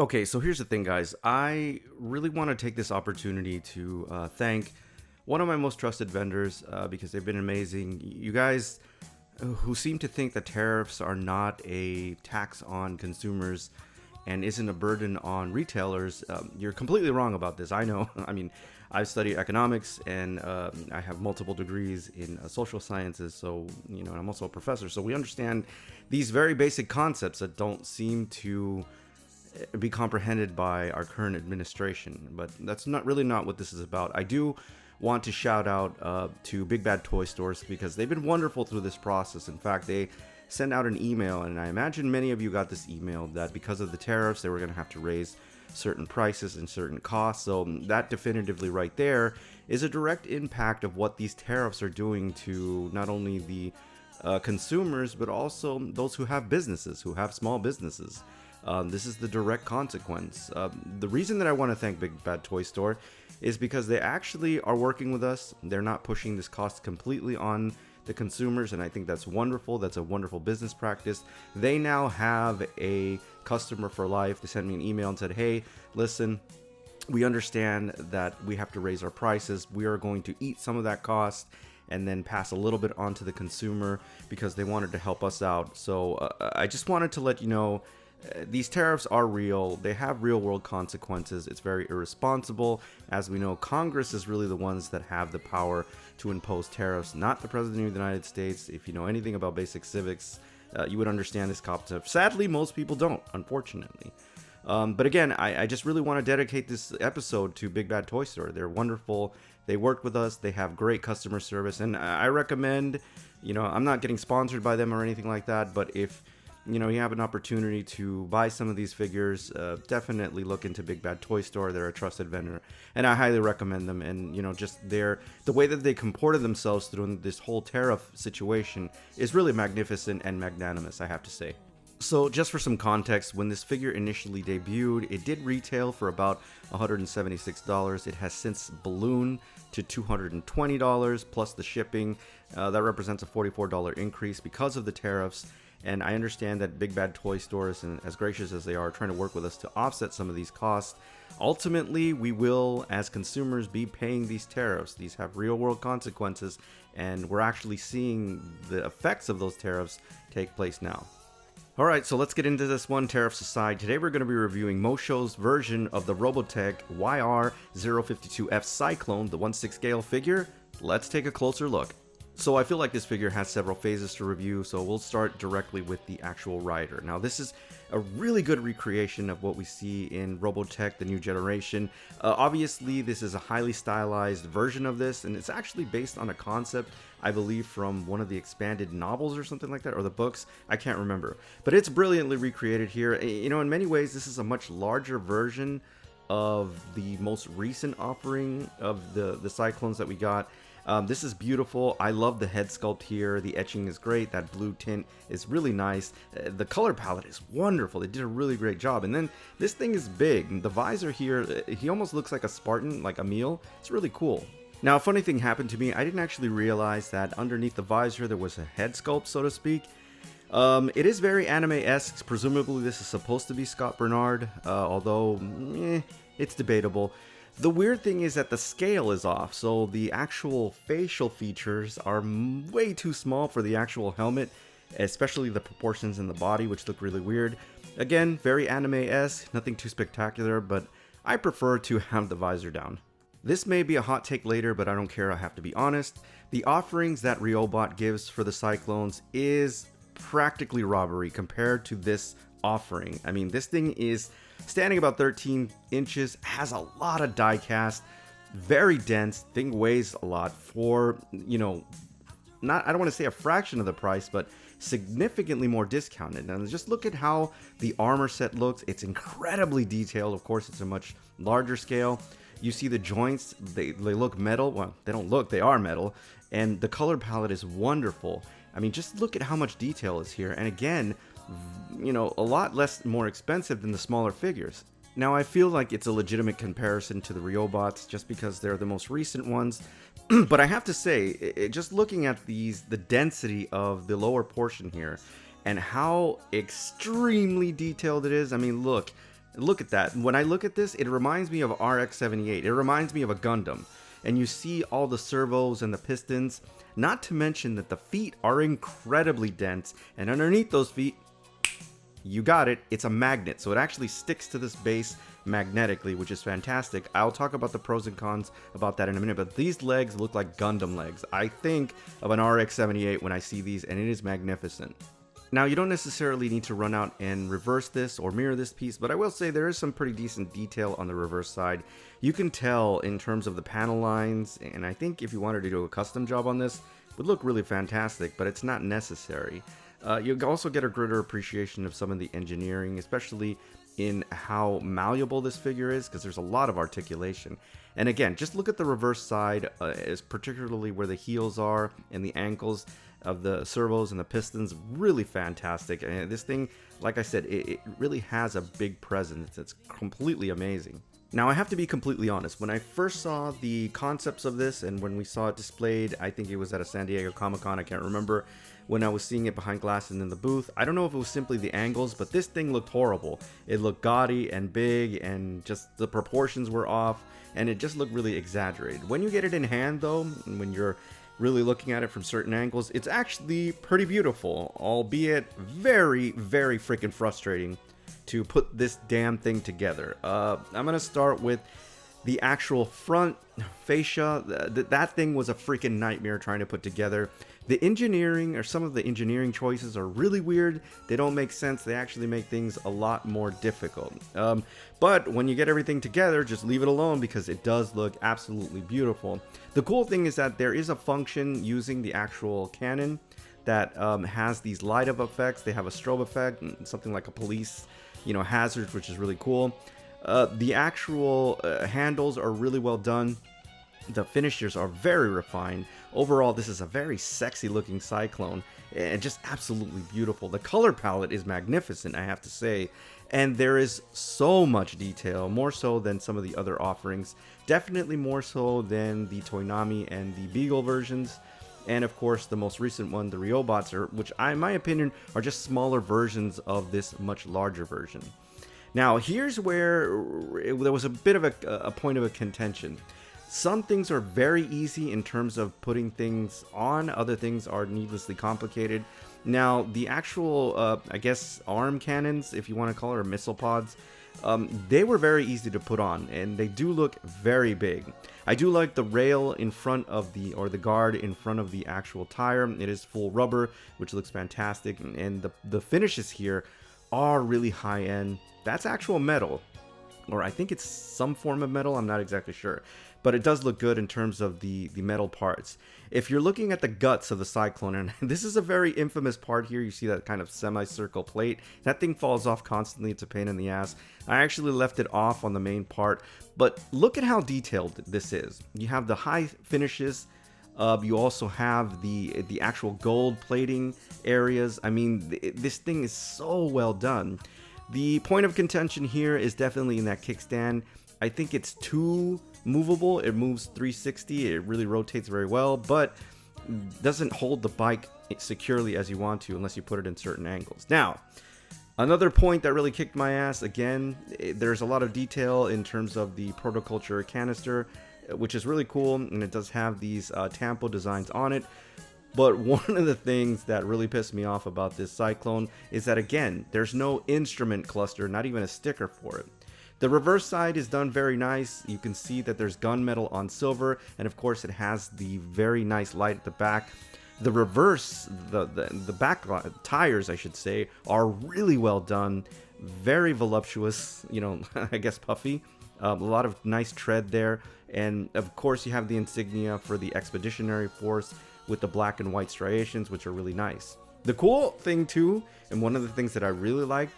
Okay, so here's the thing, guys. I really want to take this opportunity to thank one of my most trusted vendors because they've been amazing. You guys who seem to think that tariffs are not a tax on consumers and isn't a burden on retailers, you're completely wrong about this. I know. I mean, I've studied economics and I have multiple degrees in social sciences. So, I'm also a professor. So we understand these very basic concepts that don't seem to be comprehended by our current administration. But that's not what this is about. I do want to shout out to Big Bad Toy Stores because they've been wonderful through this process. In fact, they sent out an email, and I imagine many of you got this email, that because of the tariffs, they were going to have to raise certain prices and certain costs. So that definitively right there is a direct impact of what these tariffs are doing to not only the consumers, but also those who have businesses, who have small businesses. This is the direct consequence. The reason that I want to thank Big Bad Toy Store is because they actually are working with us. They're not pushing this cost completely on the consumers, and I think that's wonderful. That's a wonderful business practice. They now have a customer for life. They sent me an email and said, hey, listen, we understand that we have to raise our prices. We are going to eat some of that cost and then pass a little bit on to the consumer because they wanted to help us out. So I just wanted to let you know, these tariffs are real. They have real world consequences. It's very irresponsible. As we know, Congress is really the ones that have the power to impose tariffs, not the President of the United States. If you know anything about basic civics, you would understand this concept. Sadly, most people don't, unfortunately. But again, I just really want to dedicate this episode to Big Bad Toy Store. They're wonderful. They worked with us. They have great customer service. And I recommend, I'm not getting sponsored by them or anything like that, but if you have an opportunity to buy some of these figures, definitely look into Big Bad Toy Store. They're a trusted vendor, and I highly recommend them. And just the way that they comported themselves through this whole tariff situation is really magnificent and magnanimous, I have to say. So just for some context, when this figure initially debuted, it did retail for about $176. It has since ballooned to $220 plus the shipping. That represents a $44 increase because of the tariffs. And I understand that Big Bad Toy Stores, and as gracious as they are, trying to work with us to offset some of these costs. Ultimately, we will, as consumers, be paying these tariffs. These have real world consequences, and we're actually seeing the effects of those tariffs take place now. Alright, so let's get into this one, tariffs aside. Today we're going to be reviewing Moshow's version of the ROBOTECH YR052F Cyclone, the 1/6 scale figure. Let's take a closer look. So I feel like this figure has several phases to review, so we'll start directly with the actual rider. Now this is a really good recreation of what we see in ROBOTECH, the new generation. Obviously this is a highly stylized version of this, and it's actually based on a concept, I believe, from one of the expanded novels or something like that, or the books, I can't remember. But it's brilliantly recreated here. In many ways this is a much larger version of the most recent offering of the Cyclones that we got. This is beautiful. I love the head sculpt here. The etching is great. That blue tint is really nice. The color palette is wonderful. They did a really great job. And then this thing is big. The visor here, he almost looks like a Spartan, like Emil. It's really cool. Now, a funny thing happened to me. I didn't actually realize that underneath the visor there was a head sculpt, so to speak. It is very anime-esque. Presumably this is supposed to be Scott Bernard, although it's debatable. The weird thing is that the scale is off, so the actual facial features are way too small for the actual helmet, especially the proportions in the body, which look really weird. Again, very anime-esque, nothing too spectacular, but I prefer to have the visor down. This may be a hot take later, but I don't care, I have to be honest. The offerings that Robot gives for the Cyclones is practically robbery compared to this offering. I mean, this thing is standing about 13 inches, has a lot of die cast, very dense, thing weighs a lot for, not, I don't want to say a fraction of the price, but significantly more discounted. And just look at how the armor set looks. It's incredibly detailed. Of course, it's a much larger scale. You see the joints, they look metal. Well, they don't look, they are metal. And the color palette is wonderful. I mean, just look at how much detail is here. And again, a lot more expensive than the smaller figures. Now, I feel like it's a legitimate comparison to the Robots just because they're the most recent ones. But I have to say, just looking at the density of the lower portion here and how extremely detailed it is. I mean, look, Look at that. When I look at this, it reminds me of RX-78. It reminds me of a Gundam. And you see all the servos and the pistons. Not to mention that the feet are incredibly dense. And underneath those feet, you got it, it's a magnet. So it actually sticks to this base magnetically, which is fantastic. I'll talk about the pros and cons about that in a minute, but these legs look like Gundam legs. I think of an RX-78 when I see these, and it is magnificent. Now, you don't necessarily need to run out and reverse this or mirror this piece, but I will say there is some pretty decent detail on the reverse side. You can tell in terms of the panel lines, and I think if you wanted to do a custom job on this, it would look really fantastic, but it's not necessary. You also get a greater appreciation of some of the engineering, especially in how malleable this figure is, because there's a lot of articulation. And again, just look at the reverse side, as particularly where the heels are and the ankles of the servos and the pistons. Really fantastic. And this thing, like I said, it really has a big presence. It's completely amazing. Now, I have to be completely honest. When I first saw the concepts of this and when we saw it displayed, I think it was at a San Diego Comic-Con, I can't remember, when I was seeing it behind glass and in the booth. I don't know if it was simply the angles, but this thing looked horrible. It looked gaudy and big, and just the proportions were off, and it just looked really exaggerated. When you get it in hand, though, and when you're really looking at it from certain angles, it's actually pretty beautiful, albeit very, very freaking frustrating to put this damn thing together. I'm gonna start with the actual front fascia. That thing was a freaking nightmare trying to put together. The engineering, or some of the engineering choices, are really weird. They don't make sense. They actually make things a lot more difficult. But when you get everything together, just leave it alone, because it does look absolutely beautiful. The cool thing is that there is a function using the actual cannon that has these light up effects. They have a strobe effect, and something like a police, hazard, which is really cool. The actual handles are really well done. The finishers are very refined. Overall, this is a very sexy looking Cyclone, and just absolutely beautiful. The color palette is magnificent, I have to say, and there is so much detail, more so than some of the other offerings. Definitely more so than the Toynami and the Beagle versions, and of course the most recent one, the ROBOTECH, which in my opinion are just smaller versions of this much larger version. Now, here's where there was a bit of a point of a contention. Some things are very easy in terms of putting things on, other things are needlessly complicated. Now, the actual, I guess, arm cannons, if you want to call it, or missile pods, they were very easy to put on, and they do look very big. I do like the rail in front of the guard in front of the actual tire. It is full rubber, which looks fantastic, and the finishes here are really high end. That's actual metal, or I think it's some form of metal, I'm not exactly sure. But it does look good in terms of the metal parts. If you're looking at the guts of the Cyclone, and this is a very infamous part here, you see that kind of semicircle plate. That thing falls off constantly, it's a pain in the ass. I actually left it off on the main part, but look at how detailed this is. You have the high finishes, you also have the actual gold plating areas. I mean, this thing is so well done. The point of contention here is definitely in that kickstand. I think it's too movable. It moves 360. It really rotates very well, but doesn't hold the bike securely as you want to unless you put it in certain angles. Now, another point that really kicked my ass, again, there's a lot of detail in terms of the protoculture canister, which is really cool, and it does have these tampo designs on it. But one of the things that really pissed me off about this Cyclone is that, again, there's no instrument cluster, not even a sticker for it. The reverse side is done very nice. You can see that there's gunmetal on silver, and of course it has the very nice light at the back. The reverse, the back tires, I should say, are really well done, very voluptuous, I guess puffy. A lot of nice tread there, and of course you have the insignia for the Expeditionary Force with the black and white striations, which are really nice. The cool thing too, and one of the things that I really like,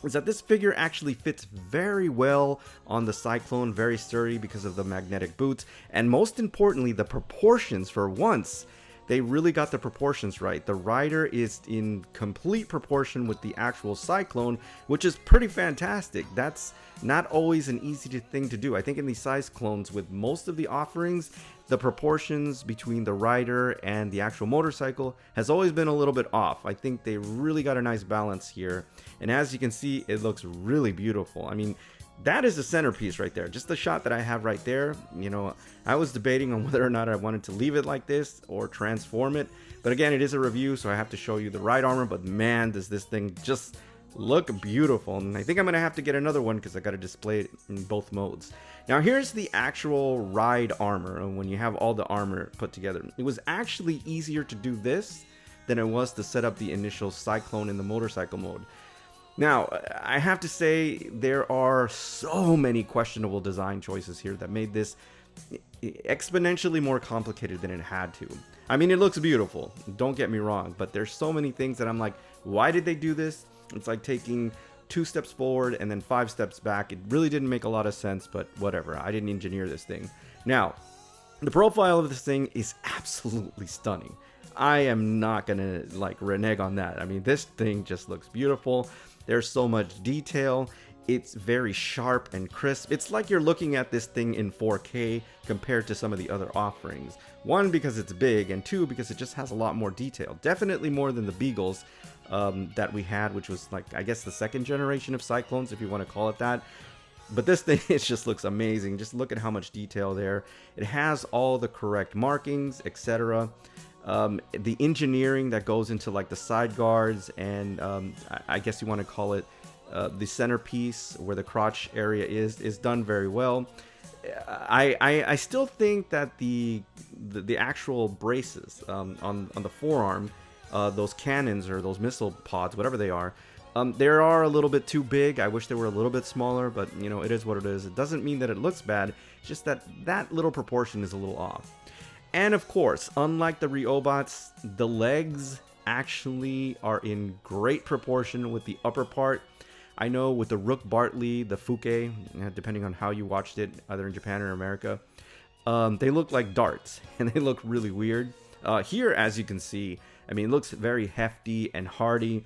is that this figure actually fits very well on the Cyclone, very sturdy because of the magnetic boots, and most importantly, the proportions. For once, they really got the proportions right. The rider is in complete proportion with the actual Cyclone, which is pretty fantastic. That's not always an easy thing to do. I think in these Cyclones, with most of the offerings, the proportions between the rider and the actual motorcycle has always been a little bit off. I think they really got a nice balance here. And as you can see, it looks really beautiful. I mean, that is the centerpiece right there. Just the shot that I have right there. You know, I was debating on whether or not I wanted to leave it like this or transform it. But again, it is a review, so I have to show you the ride armor. But man, does this thing just look beautiful. And I think I'm going to have to get another one because I got to display it in both modes. Now, here's the actual ride armor. And when you have all the armor put together, it was actually easier to do this than it was to set up the initial Cyclone in the motorcycle mode. Now, I have to say there are so many questionable design choices here that made this exponentially more complicated than it had to. I mean, it looks beautiful, don't get me wrong, but there's so many things that I'm like, why did they do this? It's like taking 2 steps forward and then 5 steps back. It really didn't make a lot of sense, but whatever. I didn't engineer this thing. Now, the profile of this thing is absolutely stunning. I am not gonna like renege on that. I mean, this thing just looks beautiful. There's so much detail. It's very sharp and crisp. It's like you're looking at this thing in 4K compared to some of the other offerings. 1, because it's big, and 2, because it just has a lot more detail. Definitely more than the Beagles that we had, which was like, I guess, the 2nd generation of Cyclones, if you want to call it that. But this thing, it just looks amazing. Just look at how much detail there. It has all the correct markings, etc. The engineering that goes into like the side guards and I guess you want to call it the centerpiece where the crotch area is done very well. I still think that the actual braces on the forearm, those cannons or those missile pods, whatever they are a little bit too big. I wish they were a little bit smaller, but you know, it is what it is. It doesn't mean that it looks bad. It's just that little proportion is a little off. And of course, unlike the ROBOTs, the legs actually are in great proportion with the upper part. I know with the Rook Bartley, the Fuke, depending on how you watched it, either in Japan or America, they look like darts and they look really weird. Here, as you can see, I mean, it looks very hefty and hardy.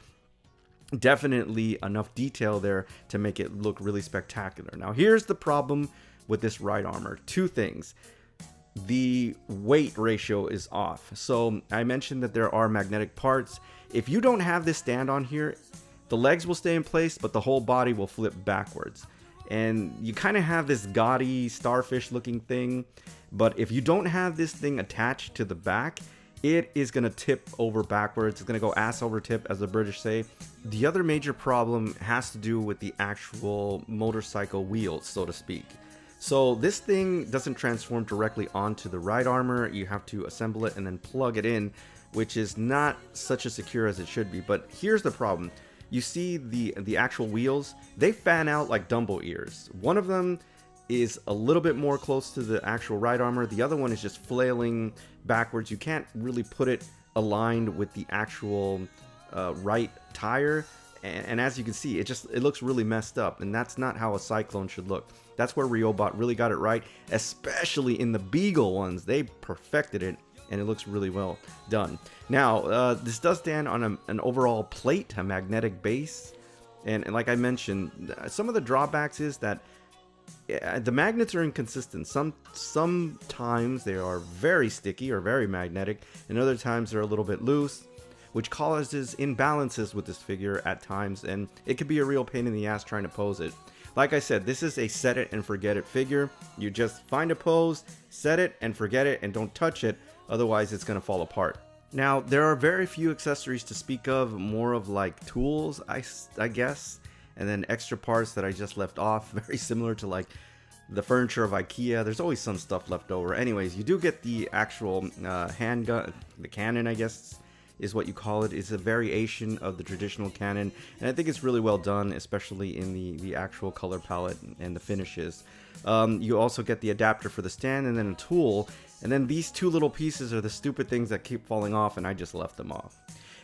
Definitely enough detail there to make it look really spectacular. Now, here's the problem with this ride armor. 2 things. The weight ratio is off. So I mentioned that there are magnetic parts. If you don't have this stand on here, the legs will stay in place, but the whole body will flip backwards. And you kind of have this gaudy starfish looking thing. But if you don't have this thing attached to the back, it is going to tip over backwards. It's going to go ass over tip, as the British say. The other major problem has to do with the actual motorcycle wheels, so to speak. So this thing doesn't transform directly onto the ride armor. You have to assemble it and then plug it in, which is not such as secure as it should be. But here's the problem. You see the actual wheels, they fan out like Dumbo ears. One of them is a little bit more close to the actual ride armor. The other one is just flailing backwards. You can't really put it aligned with the actual right tire. And as you can see, it looks really messed up, and that's not how a Cyclone should look. That's where Robot really got it right, especially in the Beagle ones. They perfected it, and it looks really well done. Now, this does stand on an overall plate, a magnetic base, and like I mentioned, some of the drawbacks is that the magnets are inconsistent. Sometimes they are very sticky or very magnetic, and other times they're a little bit loose, which causes imbalances with this figure at times, and it could be a real pain in the ass trying to pose it. Like I said, this is a set it and forget it figure. You just find a pose, set it and forget it, and don't touch it, otherwise it's going to fall apart. Now, there are very few accessories to speak of, more of like tools, I guess, and then extra parts that I just left off, very similar to like the furniture of IKEA. There's always some stuff left over. Anyways, you do get the actual handgun, the cannon, I guess is what you call it. It's a variation of the traditional cannon, and I think it's really well done, especially in the actual color palette and the finishes. You also get the adapter for the stand and then a tool, and then these 2 little pieces are the stupid things that keep falling off, and I just left them off.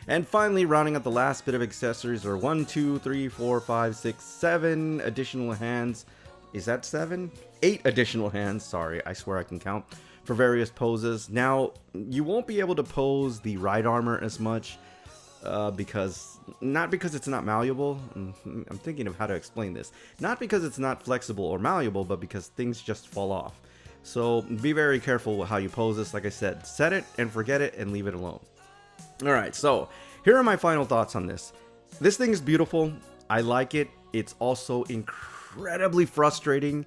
And finally, rounding up the last bit of accessories are 1, 2, 3, 4, 5, 6, 7 additional hands. Is that 7? 8 additional hands, sorry, I swear I can count, for various poses. Now, you won't be able to pose the ride armor as much not because it's not malleable. I'm thinking of how to explain this. Not because it's not flexible or malleable, but because things just fall off. So be very careful with how you pose this. Like I said, set it and forget it and leave it alone. Alright, so here are my final thoughts on this. This thing is beautiful. I like it. It's also incredibly frustrating,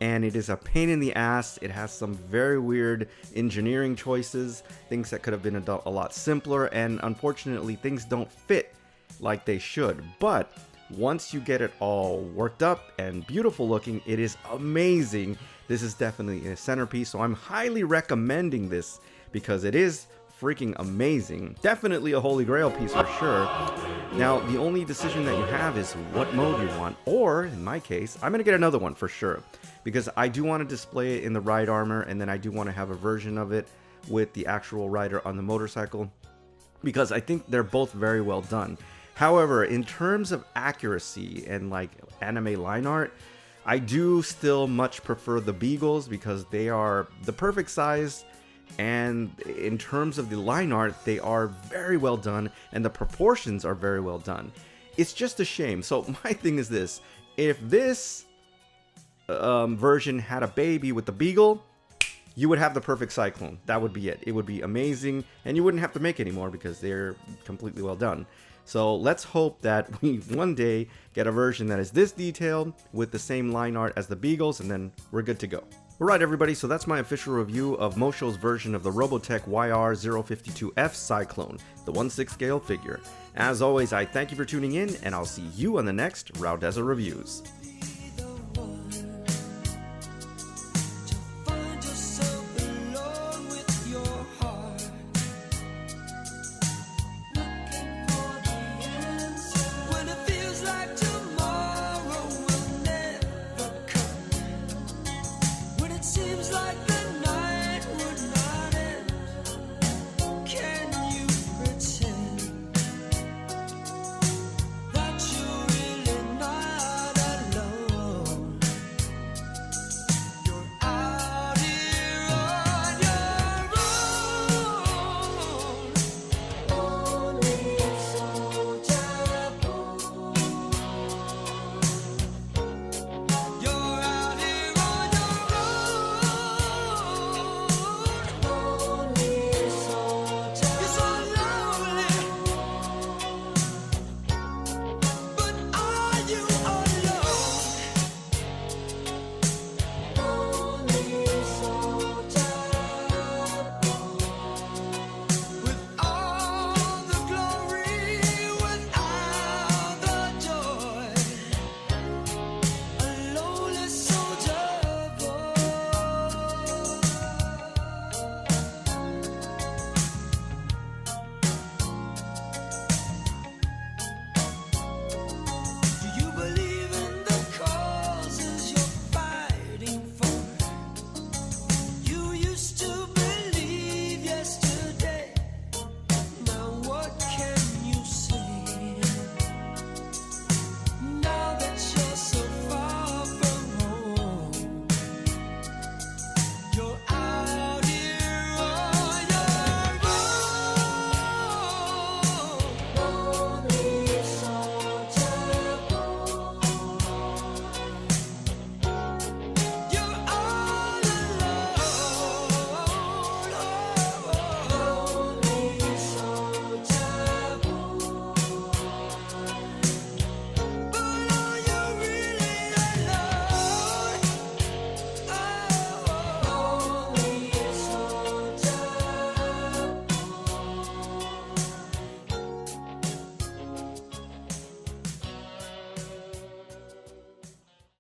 and it is a pain in the ass. It has some very weird engineering choices, things that could have been a lot simpler, and unfortunately things don't fit like they should. But once you get it all worked up and beautiful looking, it is amazing. This is definitely a centerpiece, so I'm highly recommending this because it is freaking amazing. Definitely a holy grail piece for sure. Now, the only decision that you have is what mode you want, or in my case, I'm gonna get another one for sure, because I do want to display it in the ride armor, and then I do want to have a version of it with the actual rider on the motorcycle, because I think they're both very well done. However, in terms of accuracy and like anime line art, I do still much prefer the Beagles because they are the perfect size, and in terms of the line art, they are very well done, and the proportions are very well done. It's just a shame. So my thing is this: if this version had a baby with the Beagle, you would have the perfect Cyclone. That would be it. It would be amazing, and you wouldn't have to make any more because they're completely well done. So let's hope that we one day get a version that is this detailed with the same line art as the Beagles, and then we're good to go. Alright everybody, so that's my official review of Moshow's version of the ROBOTECH YR052F Cyclone, the 1/6 scale figure. As always, I thank you for tuning in, and I'll see you on the next RAUDEZA Reviews.